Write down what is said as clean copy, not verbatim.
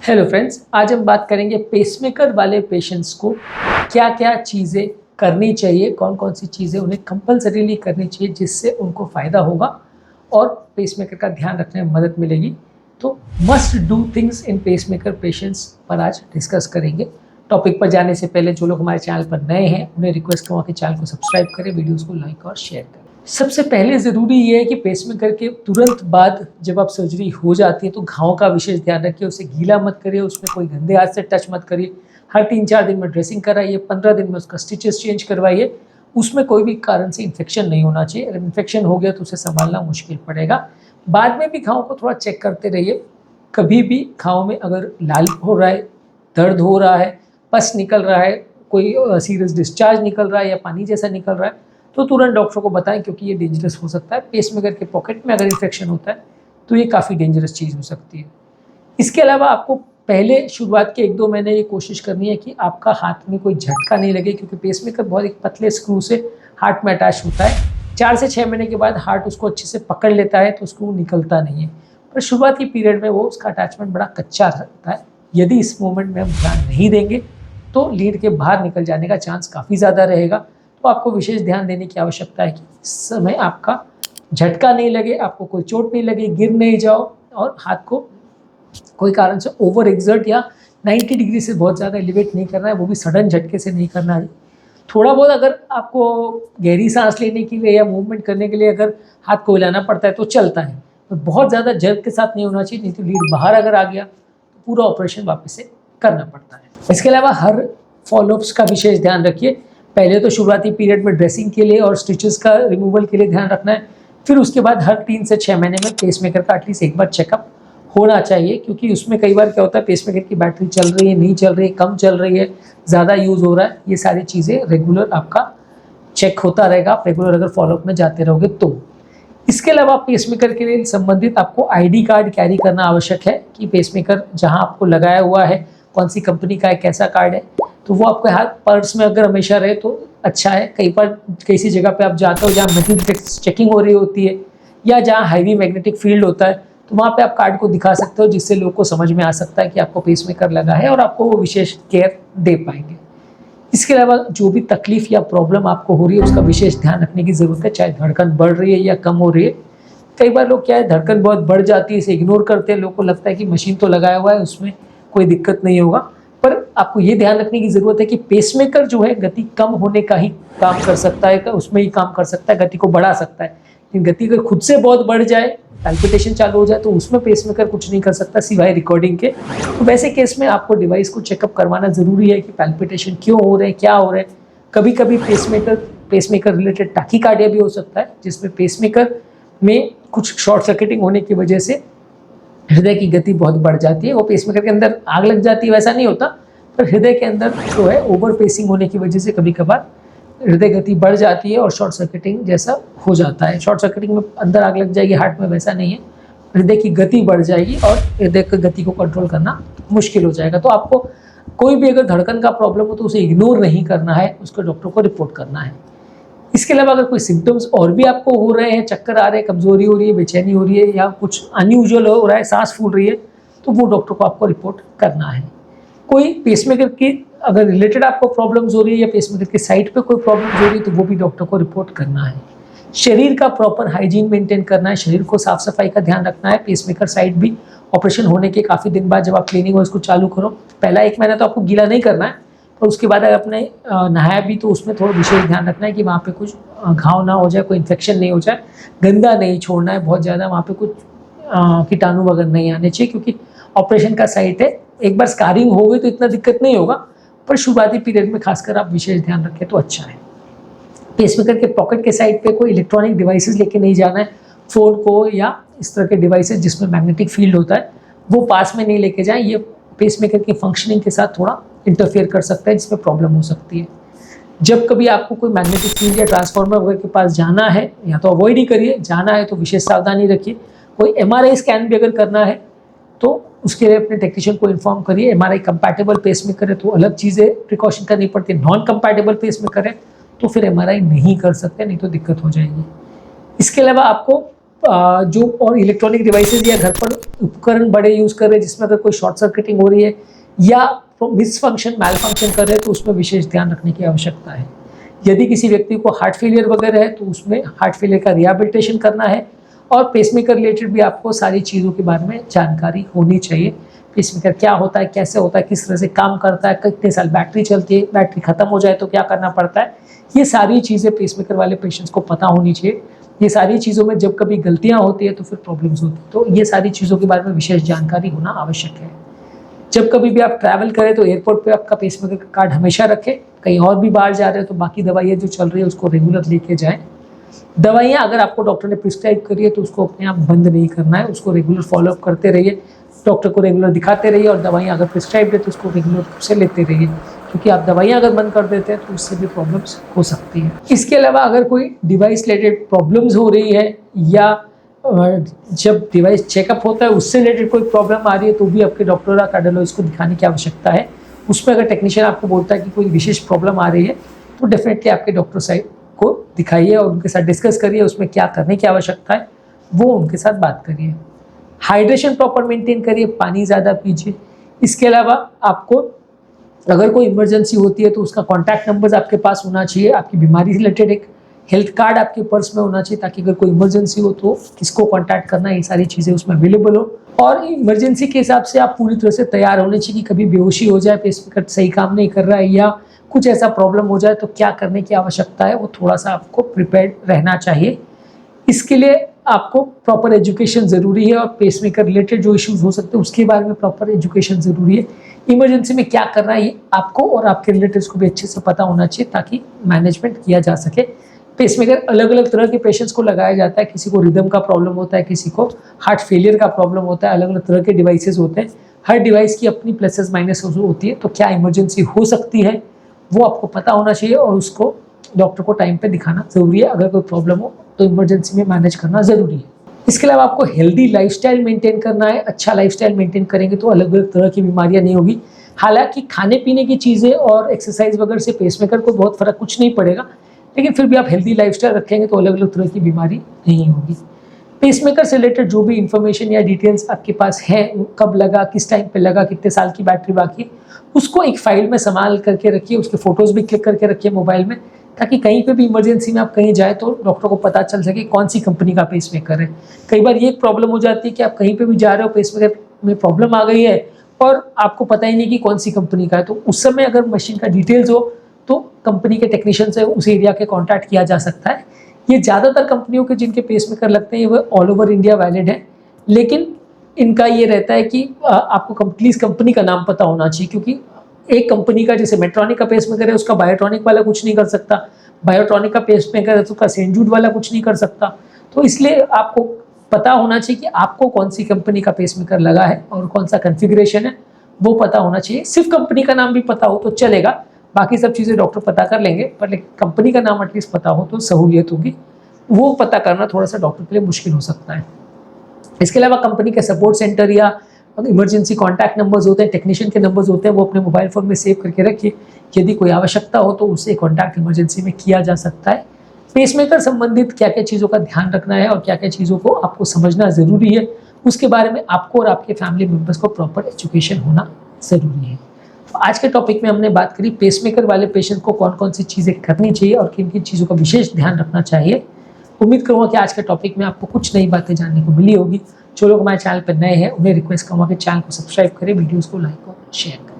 Hello friends, आज हम बात करेंगे पेसमेकर वाले पेशेंट्स को क्या क्या चीज़ें करनी चाहिए, कौन कौन सी चीज़ें उन्हें कंपल्सरीली करनी चाहिए जिससे उनको फ़ायदा होगा और पेसमेकर का ध्यान रखने में मदद मिलेगी। तो must do things in pacemaker patients पर आज डिस्कस करेंगे। टॉपिक पर जाने से पहले जो लोग हमारे चैनल पर नए हैं उन्हें रिक्वेस्ट करूँगा कि चैनल को सब्सक्राइब करें, वीडियोज़ को लाइक और शेयर करें। सबसे पहले ज़रूरी ये है कि पेसमेकर के तुरंत बाद जब आप सर्जरी हो जाती है तो घाव का विशेष ध्यान रखिए, उसे गीला मत करिए, उसमें कोई गंदे हाथ से टच मत करिए। हर 3-4 दिन में ड्रेसिंग कराइए, 15 दिन में उसका स्टिचेस चेंज करवाइए। उसमें कोई भी कारण से इन्फेक्शन नहीं होना चाहिए। अगर इन्फेक्शन हो गया तो उसे संभालना मुश्किल पड़ेगा। बाद में भी घाव को थोड़ा चेक करते रहिए। कभी भी घाव में अगर लाल हो रहा है, दर्द हो रहा है, पस निकल रहा है, कोई सीरियस डिस्चार्ज निकल रहा है या पानी जैसा निकल रहा है तो तुरंत डॉक्टर को बताएं, क्योंकि ये डेंजरस हो सकता है। पेसमेकर के पॉकेट में अगर इन्फेक्शन होता है तो ये काफ़ी डेंजरस चीज़ हो सकती है। इसके अलावा आपको पहले शुरुआत के 1-2 महीने ये कोशिश करनी है कि आपका हाथ में कोई झटका नहीं लगे, क्योंकि पेसमेकर बहुत एक पतले स्क्रू से हार्ट में अटैच होता है। 4 से 6 महीने के बाद हार्ट उसको अच्छे से पकड़ लेता है तो स्क्रू निकलता नहीं है, पर शुरुआती पीरियड में वो उसका अटैचमेंट बड़ा कच्चा रहता है। यदि इस मोमेंट में हम ध्यान नहीं देंगे तो लीड के बाहर निकल जाने का चांस काफ़ी ज़्यादा रहेगा। तो आपको विशेष ध्यान देने की आवश्यकता है कि इस समय आपका झटका नहीं लगे, आपको कोई चोट नहीं लगे, गिर नहीं जाओ और हाथ को कोई कारण से ओवर एक्सर्ट या 90 डिग्री से बहुत ज़्यादा एलिवेट नहीं करना है, वो भी सडन झटके से नहीं करना है। थोड़ा बहुत अगर आपको गहरी सांस लेने के लिए या मूवमेंट करने के लिए अगर हाथ को हिलाना पड़ता है तो चलता है, तो बहुत ज़्यादा जर्क के साथ नहीं होना चाहिए, नहीं तो लीड बाहर अगर आ गया तो पूरा ऑपरेशन वापस से करना पड़ता है। इसके अलावा हर फॉलोअप्स का विशेष ध्यान रखिए। पहले तो शुरुआती पीरियड में ड्रेसिंग के लिए और स्टिचेस का रिमूवल के लिए ध्यान रखना है। फिर उसके बाद हर 3 से 6 महीने में पेसमेकर का एटलीस्ट एक बार चेकअप होना चाहिए, क्योंकि उसमें कई बार क्या होता है पेसमेकर की बैटरी चल रही है, नहीं चल रही है, कम चल रही है, ज़्यादा यूज़ हो रहा है। ये सारी चीज़ें रेगुलर आपका चेक होता रहेगा, आप रेगुलर अगर फॉलोअप में जाते रहोगे तो। इसके अलावा पेसमेकर के लिए संबंधित आपको ID कार्ड कैरी करना आवश्यक है कि पेसमेकर जहाँ आपको लगाया हुआ है कौन सी कंपनी का है, कैसा कार्ड है, तो वो आपके हाथ पर्स में अगर हमेशा रहे तो अच्छा है। कई बार किसी जगह पे आप जाते हो जहाँ मैग्नेटिक चेकिंग हो रही होती है या जहाँ हाईवी मैग्नेटिक फील्ड होता है, तो वहाँ पे आप कार्ड को दिखा सकते हो, जिससे लोग को समझ में आ सकता है कि आपको पेसमेकर लगा है और आपको वो विशेष केयर दे पाएंगे। इसके अलावा जो भी तकलीफ या प्रॉब्लम आपको हो रही है उसका विशेष ध्यान रखने की ज़रूरत है, चाहे धड़कन बढ़ रही है या कम हो रही है। कई बार लोग क्या है, धड़कन बहुत बढ़ जाती है, इसे इग्नोर करते हैं, लोग को लगता है कि मशीन तो लगाया हुआ है उसमें कोई दिक्कत नहीं होगा, पर आपको ये ध्यान रखने की ज़रूरत है कि पेसमेकर जो है गति कम होने का ही काम कर सकता है, उसमें ही काम कर सकता है, गति को बढ़ा सकता है। लेकिन गति अगर खुद से बहुत बढ़ जाए, पैल्पिटेशन चालू हो जाए, तो उसमें पेसमेकर कुछ नहीं कर सकता सिवाय रिकॉर्डिंग के। तो वैसे केस में आपको डिवाइस को चेकअप करवाना ज़रूरी है कि पैल्पिटेशन क्यों हो रहे हैं, क्या हो रहे हैं। कभी कभी पेसमेकर रिलेटेड टैकीकार्डिया भी हो सकता है, जिसमें पेसमेकर में कुछ शॉर्ट सर्किटिंग होने की वजह से हृदय की गति बहुत बढ़ जाती है। वो पेसमेकर के अंदर आग लग जाती है वैसा नहीं होता, पर हृदय के अंदर जो है ओवर पेसिंग होने की वजह से कभी कभार हृदय गति बढ़ जाती है और शॉर्ट सर्किटिंग जैसा हो जाता है। शॉर्ट सर्किटिंग में अंदर आग लग जाएगी, हार्ट में वैसा नहीं है, हृदय की गति बढ़ जाएगी और हृदय की गति को कंट्रोल करना मुश्किल हो जाएगा। तो आपको कोई भी अगर धड़कन का प्रॉब्लम हो तो उसे इग्नोर नहीं करना है, उसको डॉक्टर को रिपोर्ट करना है। इसके अलावा अगर कोई सिम्टम्स और भी आपको हो रहे हैं, चक्कर आ रहे हैं, कमजोरी हो रही है, बेचैनी हो रही है या कुछ अनयूजुअल हो रहा है, सांस फूल रही है, तो वो डॉक्टर को आपको रिपोर्ट करना है। कोई पेसमेकर की अगर रिलेटेड आपको प्रॉब्लम्स हो रही है या पेसमेकर के साइड पे कोई प्रॉब्लम्स हो रही है तो वो भी डॉक्टर को रिपोर्ट करना है। शरीर का प्रॉपर हाइजीन मेंटेन करना है, शरीर को साफ सफाई का ध्यान रखना है। पेसमेकर साइड भी ऑपरेशन होने के काफ़ी दिन बाद जब आप क्लीनिंग उसको चालू करो, पहला 1 महीना तो आपको गीला नहीं करना है, और उसके बाद अगर आपने नहाया भी तो उसमें थोड़ा विशेष ध्यान रखना है कि वहाँ पे कुछ घाव ना हो जाए, कोई इन्फेक्शन नहीं हो जाए, गंदा नहीं छोड़ना है बहुत ज़्यादा, वहाँ पे कुछ कीटाणु वगैरह नहीं आने चाहिए, क्योंकि ऑपरेशन का साइट है। एक बार स्कारिंग हो गई तो इतना दिक्कत नहीं होगा, पर शुरुआती पीरियड में खासकर आप विशेष ध्यान रखें तो अच्छा है। पेसमेकर के पॉकेट के साइड पे कोई इलेक्ट्रॉनिक डिवाइसेस लेके नहीं जाना है, फ़ोन को या इस तरह के डिवाइसेस जिसमें मैग्नेटिक फील्ड होता है वो पास में नहीं लेके जाएं। ये पेसमेकर की फंक्शनिंग के साथ थोड़ा इंटरफेयर कर सकता है, जिसमें प्रॉब्लम हो सकती है। जब कभी आपको कोई मैग्नेटिक फील्ड या ट्रांसफार्मर वगैरह के पास जाना है या तो अवॉइड ही करिए, जाना है तो विशेष सावधानी रखिए। कोई MRI स्कैन भी अगर करना है तो उसके लिए अपने टेक्नीशियन को इन्फॉर्म करिए। MRI कंपैटिबल पेसमेकर है तो अलग चीज़ें प्रिकॉशन करनी पड़ती है, नॉन कंपैटिबल पेसमेकर है तो फिर MRI नहीं कर सकते, नहीं तो दिक्कत हो जाएगी। इसके अलावा आपको जो और इलेक्ट्रॉनिक डिवाइसेज या घर पर उपकरण बड़े यूज़ कर रहे हैं जिसमें अगर कोई शॉर्ट सर्किटिंग हो रही है या मिसफंक्शन मैल फंक्शन कर रहे हैं तो उसमें विशेष ध्यान रखने की आवश्यकता है। यदि किसी व्यक्ति को हार्ट फेलियर वगैरह है तो उसमें हार्ट फेलियर का रिहैबिलिटेशन करना है। और पेसमेकर रिलेटेड भी आपको सारी चीज़ों के बारे में जानकारी होनी चाहिए। पेसमेकर क्या होता है, कैसे होता है, किस तरह से काम करता है, कितने साल बैटरी चलती है, बैटरी खत्म हो जाए तो क्या करना पड़ता है, ये सारी चीज़ें पेसमेकर वाले पेशेंट्स को पता होनी चाहिए। ये सारी चीज़ों में जब कभी गलतियाँ होती है तो फिर प्रॉब्लम्स होती है, तो ये सारी चीज़ों के बारे में विशेष जानकारी होना आवश्यक है। जब कभी भी आप ट्रैवल करें तो एयरपोर्ट पे आपका पेसमेकर का कार्ड हमेशा रखें। कहीं और भी बाहर जा रहे हो तो बाकी दवाइयाँ जो चल रही है उसको रेगुलर लेके जाएं। दवाइयाँ अगर आपको डॉक्टर ने प्रिस्क्राइब करी है तो उसको अपने आप बंद नहीं करना है, उसको रेगुलर फॉलोअप करते रहिए, डॉक्टर को रेगुलर दिखाते रहिए और दवाइयाँ अगर प्रिस्क्राइब है तो उसको रेगुलर से लेते रहिए, क्योंकि आप दवाइयाँ अगर बंद कर देते हैं तो उससे भी प्रॉब्लम्स हो सकती हैं। इसके अलावा अगर कोई डिवाइस रिलेटेड प्रॉब्लम्स हो रही है या जब डिवाइस चेकअप होता है उससे रिलेटेड कोई प्रॉब्लम आ रही है तो भी आपके डॉक्टर या कार्डियोलॉजिस्ट को दिखाने की आवश्यकता है। उसमें अगर टेक्नीशियन आपको बोलता है कि कोई विशेष प्रॉब्लम आ रही है तो डेफिनेटली आपके डॉक्टर साहब को दिखाइए और उनके साथ डिस्कस करिए, उसमें क्या करने की आवश्यकता है वो उनके साथ बात करिए। हाइड्रेशन प्रॉपर मेंटेन करिए, पानी ज़्यादा पीजिए। इसके अलावा आपको अगर कोई इमरजेंसी होती है तो उसका कॉन्टैक्ट नंबर्स आपके पास होना चाहिए। आपकी बीमारी से रिलेटेड एक हेल्थ कार्ड आपके पर्स में होना चाहिए ताकि अगर कोई इमरजेंसी हो तो किसको कॉन्टैक्ट करना है, ये सारी चीज़ें उसमें अवेलेबल हो। और इमरजेंसी के हिसाब से आप पूरी तरह से तैयार होने चाहिए कि कभी बेहोशी हो जाए, पेसमेकर सही काम नहीं कर रहा है या कुछ ऐसा प्रॉब्लम हो जाए तो क्या करने की आवश्यकता है, वो थोड़ा सा आपको प्रिपेयर्ड रहना चाहिए। इसके लिए आपको प्रॉपर एजुकेशन ज़रूरी है और पेसमेकर रिलेटेड जो इश्यूज हो सकते हैं उसके बारे में प्रॉपर एजुकेशन ज़रूरी है। इमरजेंसी में क्या करना है ये आपको और आपके रिलेटिव्स को भी अच्छे से पता होना चाहिए ताकि मैनेजमेंट किया जा सके। पेसमेकर अलग अलग तरह के पेशेंट्स को लगाया जाता है, किसी को रिदम का प्रॉब्लम होता है, किसी को हार्ट फेलियर का प्रॉब्लम होता है, अलग अलग तरह के डिवाइसेस होते हैं। हर डिवाइस की अपनी प्लसेस माइनस होती है, तो क्या इमरजेंसी हो सकती है वो आपको पता होना चाहिए और उसको डॉक्टर को टाइम पे दिखाना ज़रूरी है। अगर कोई प्रॉब्लम हो तो इमरजेंसी में मैनेज करना ज़रूरी है। इसके अलावा आपको हेल्दी लाइफस्टाइल मेंटेन करना है। अच्छा लाइफस्टाइल मेंटेन करेंगे तो अलग अलग तरह की बीमारियां नहीं होगी। हालांकि खाने पीने की चीज़ें और एक्सरसाइज वगैरह से पेसमेकर को बहुत फ़र्क कुछ नहीं पड़ेगा, लेकिन फिर भी आप हेल्दी लाइफस्टाइल रखेंगे तो अलग अलग तरह की बीमारी नहीं होगी। पेसमेकर से रिलेटेड जो भी इंफॉर्मेशन या डिटेल्स आपके पास है, कब लगा, किस टाइम पे लगा, कितने साल की बैटरी बाकी है, उसको एक फाइल में संभाल करके रखिए। उसके फोटोज़ भी क्लिक करके रखिए मोबाइल में, ताकि कहीं पे भी इमरजेंसी में आप कहीं जाए तो डॉक्टर को पता चल सके कौन सी कंपनी का पेसमेकर है। कई बार ये प्रॉब्लम हो जाती है कि आप कहीं पे भी जा रहे हो, पेसमेकर में प्रॉब्लम आ गई है और आपको पता ही नहीं कि कौन सी कंपनी का है, तो उस समय अगर मशीन का डिटेल्स हो तो कंपनी के टेक्नीशियन से उस एरिया के कॉन्टैक्ट किया जा सकता है। ये ज़्यादातर कंपनियों के जिनके पेसमेकर लगते हैं वो ऑल ओवर इंडिया वैलिड है, लेकिन इनका ये रहता है कि आपको प्लीज़ कंपनी का नाम पता होना चाहिए, क्योंकि एक कंपनी का जैसे मेट्रॉनिक का पेसमेकर है उसका बायोट्रॉनिक वाला कुछ नहीं कर सकता, बायोट्रॉनिक का पेसमेकर है तो उसका सेंट जूड वाला कुछ नहीं कर सकता। तो इसलिए आपको पता होना चाहिए कि आपको कौन सी कंपनी का पेसमेकर लगा है और कौन सा कॉन्फ़िगरेशन है वो पता होना चाहिए। सिर्फ कंपनी का नाम भी पता हो तो चलेगा, बाकी सब चीज़ें डॉक्टर पता कर लेंगे, पर लेकिन कंपनी का नाम एटलीस्ट पता हो तो सहूलियत होगी। वो पता करना थोड़ा सा डॉक्टर के लिए मुश्किल हो सकता है। इसके अलावा कंपनी के सपोर्ट सेंटर या इमरजेंसी कॉन्टैक्ट नंबर्स होते हैं, टेक्नीशियन के नंबर्स होते हैं, वो अपने मोबाइल फ़ोन में सेव करके रखिए। यदि कोई आवश्यकता हो तो उससे कॉन्टैक्ट इमरजेंसी में किया जा सकता है। पेसमेकर संबंधित क्या क्या चीज़ों का ध्यान रखना है और क्या क्या चीज़ों को आपको समझना ज़रूरी है, उसके बारे में आपको और आपके फैमिली मेम्बर्स को प्रॉपर एजुकेशन होना ज़रूरी है। तो आज के टॉपिक में हमने बात करी पेसमेकर वाले पेशेंट को कौन कौन सी चीज़ें करनी चाहिए और किन किन चीज़ों का विशेष ध्यान रखना चाहिए। उम्मीद करूँगा कि आज के टॉपिक में आपको कुछ नई बातें जानने को मिली होगी। जो लोग हमारे चैनल पर नए हैं उन्हें रिक्वेस्ट करूँगा कि चैनल को सब्सक्राइब करें, वीडियोज़ को लाइक और शेयर करें।